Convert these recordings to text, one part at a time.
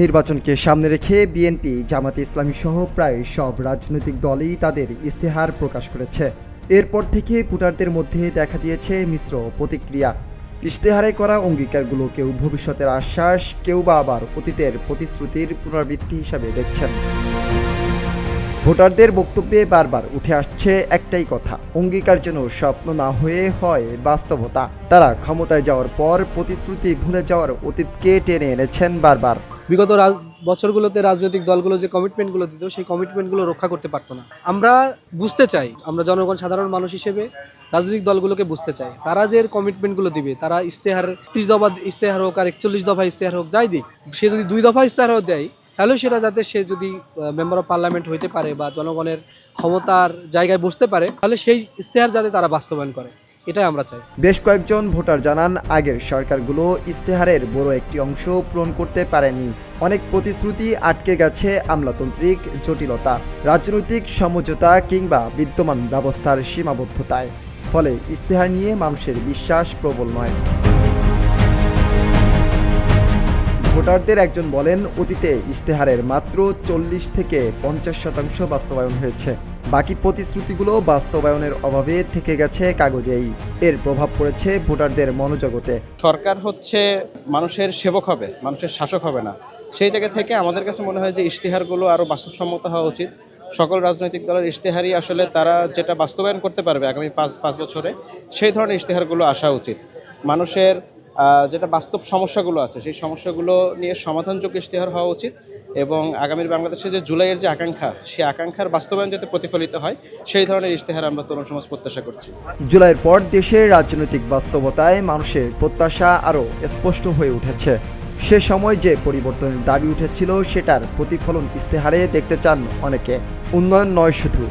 নির্বাচনকে সামনে রেখে বিএনপি, জামাতে ইসলামী সহ প্রায় সব রাজনৈতিক দলই তাদের ইশতেহার প্রকাশ করেছে। এরপর থেকে ভোটারদের মধ্যে দেখা দিয়েছে মিশ্র প্রতিক্রিয়া। ইশতেহারে করা অঙ্গীকারগুলো কেউ ভবিষ্যতের আশ্বাস, কেউ বা আবার অতীতের প্রতিশ্রুতির পুনরাবৃত্তি হিসাবে দেখছেন। ভোটারদের বক্তব্যে বারবার উঠে আসছে একটাই কথা, অঙ্গীকার যেন স্বপ্ন না হয়ে হয় বাস্তবতা। তারা ক্ষমতায় যাওয়ার পর প্রতিশ্রুতি ভুলে যাওয়ার অতীতকে টেনে এনেছেন বারবার। বিগত বছরগুলোতে রাজনৈতিক দলগুলো যে কমিটমেন্টগুলো দিত সেই কমিটমেন্টগুলো রক্ষা করতে পারতো না। আমরা বুঝতে চাই, আমরা জনগণ সাধারণ মানুষ হিসেবে রাজনৈতিক দলগুলোকে বুঝতে চাই, তারা যে কমিটমেন্টগুলো দিবে, তারা ইশতেহার 30 দফা ইশতেহার হোক আর 41 দফা ইশতেহার হোক, যাই দিক, সে যদি 2 দফা ইশতেহারও দেয় তাহলে সেটা যাতে সে যদি মেম্বার অফ পার্লামেন্ট হইতে পারে বা জনগণের ক্ষমতার জায়গায় বসতে পারে, তাহলে সেই ইশতেহার যাতে তারা বাস্তবায়ন করে, এটাই আমরা চাই। বেশ কয়েকজন ভোটার জানান, আগের সরকারগুলো ইশতেহারের বড় একটি অংশ পূরণ করতে পারেনি। অনেক প্রতিশ্রুতি আটকে গেছে আমলাতান্ত্রিক জটিলতা, রাজনৈতিক সমঝোতা কিংবা বিদ্যমান ব্যবস্থার সীমাবদ্ধতায়। ফলে ইশতেহার নিয়ে মানুষের বিশ্বাস প্রবল নয়। ভোটারদের একজন বলেন, অতীতে ইশতেহারের মাত্র 40 থেকে 50% বাস্তবায়ন হয়েছে। বাকি প্রতিশ্রুতিগুলো বাস্তবায়নের অভাবে থেকে গেছে কাগজেই। এর প্রভাব পড়েছে ভোটারদের মনোজগতে। সরকার হচ্ছে মানুষের সেবক হবে, মানুষের শাসক হবে না। সেই জায়গা থেকে আমাদের কাছে মনে হয় যে ইশতেহারগুলো আরও বাস্তবসম্মত হওয়া উচিত। সকল রাজনৈতিক দলের ইশতেহারই আসলে তারা যেটা বাস্তবায়ন করতে পারবে আগামী পাঁচ বছরে, সেই ধরনের ইশতেহারগুলো আসা উচিত। মানুষের যেটা বাস্তব সমস্যাগুলো আছে সেই সমস্যাগুলো নিয়ে সমাধানযোগ্য ইশতেহার হওয়া উচিত এবং আগামীর বাংলাদেশে যে জুলাইয়ের যে আকাঙ্ক্ষা, সেই আকাঙ্ক্ষার বাস্তবায়ন যাতে প্রতিফলিত হয় সেই ধরনের ইশতেহার আমরা তরুণ সমাজ প্রত্যাশা করছি। জুলাইয়ের পর দেশের রাজনৈতিক বাস্তবতায় মানুষের প্রত্যাশা আরও স্পষ্ট হয়ে উঠেছে। সে সময় যে পরিবর্তনের দাবি উঠেছিল সেটার প্রতিফলন ইশতেহারে দেখতে চান অনেকে। উন্নয়ন নয় শুধু,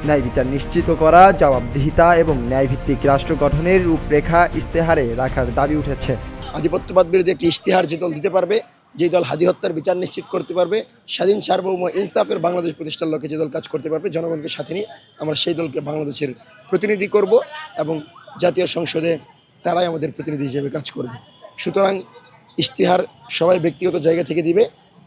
ন্যায় বিচার নিশ্চিত করা, জবাবদিহিতা এবং ন্যায়ভিত্তিক রাষ্ট্র গঠনের রূপরেখা ইশতেহারে রাখার দাবি উঠেছে। আধিপত্যবাদ বিরোধী একটি ইশতেহার যে দল দিতে পারবে, যে দল হাদি হত্যার বিচার নিশ্চিত করতে পারবে, স্বাধীন সার্বভৌম ইনসাফের বাংলাদেশ প্রতিষ্ঠার লক্ষ্যে যে দল কাজ করতে পারবে, জনগণকে সাথে নিয়ে আমরা সেই দলকে বাংলাদেশের প্রতিনিধি করব এবং জাতীয় সংসদে তারাই আমাদের প্রতিনিধি হিসেবে কাজ করবে। সুতরাং ইশতেহার সবাই ব্যক্তিগত জায়গা থেকে দিবে,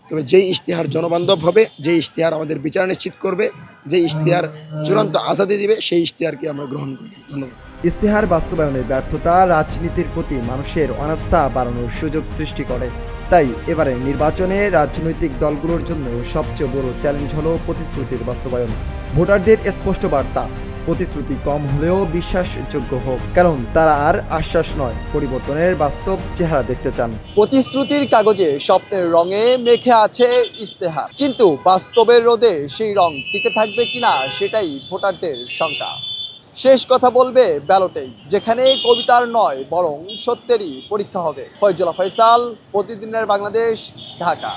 তবে যেই ইশতেহার জনবান্ধব হবে, যে ইশতেহার আমাদের বিচার নিশ্চিত করবে, যে ইশতেহার চূড়ান্ত আজাদি দিবে, সেই ইশতেহারকে আমরা গ্রহণ করব। ধন্যবাদ। ইশতেহার বাস্তবায়নের ব্যর্থতা রাজনীতির প্রতি মানুষের অনাস্থা বাড়ানোর সুযোগ সৃষ্টি করে। তাই এবারের নির্বাচনে রাজনৈতিক দলগুলোর জন্য সবচেয়ে বড় চ্যালেঞ্জ হলো প্রতিশ্রুতির বাস্তবায়ন। ভোটারদের স্পষ্ট বার্তা, প্রতিশ্রুতি কম হলেও বিশ্বাসযোগ্য হোক, কারণ তারা আর আশ্বাস নয়, পরিবর্তনের বাস্তব চেহারা দেখতে চান। প্রতিশ্রুতির কাগজে স্বপ্নের রঙে মেখে আছে ইশতেহার, কিন্তু বাস্তবের রোদে সেই রং টিকে থাকবে কিনা সেটাই ভোটারদের শঙ্কা। শেষ কথা বলবে ব্যালটেই, যেখানে কবিতার নয় বরং সত্যেরই পরীক্ষা হবে। ফয়জুল্লাহ ফয়সাল, প্রতিদিনের বাংলাদেশ, ঢাকা।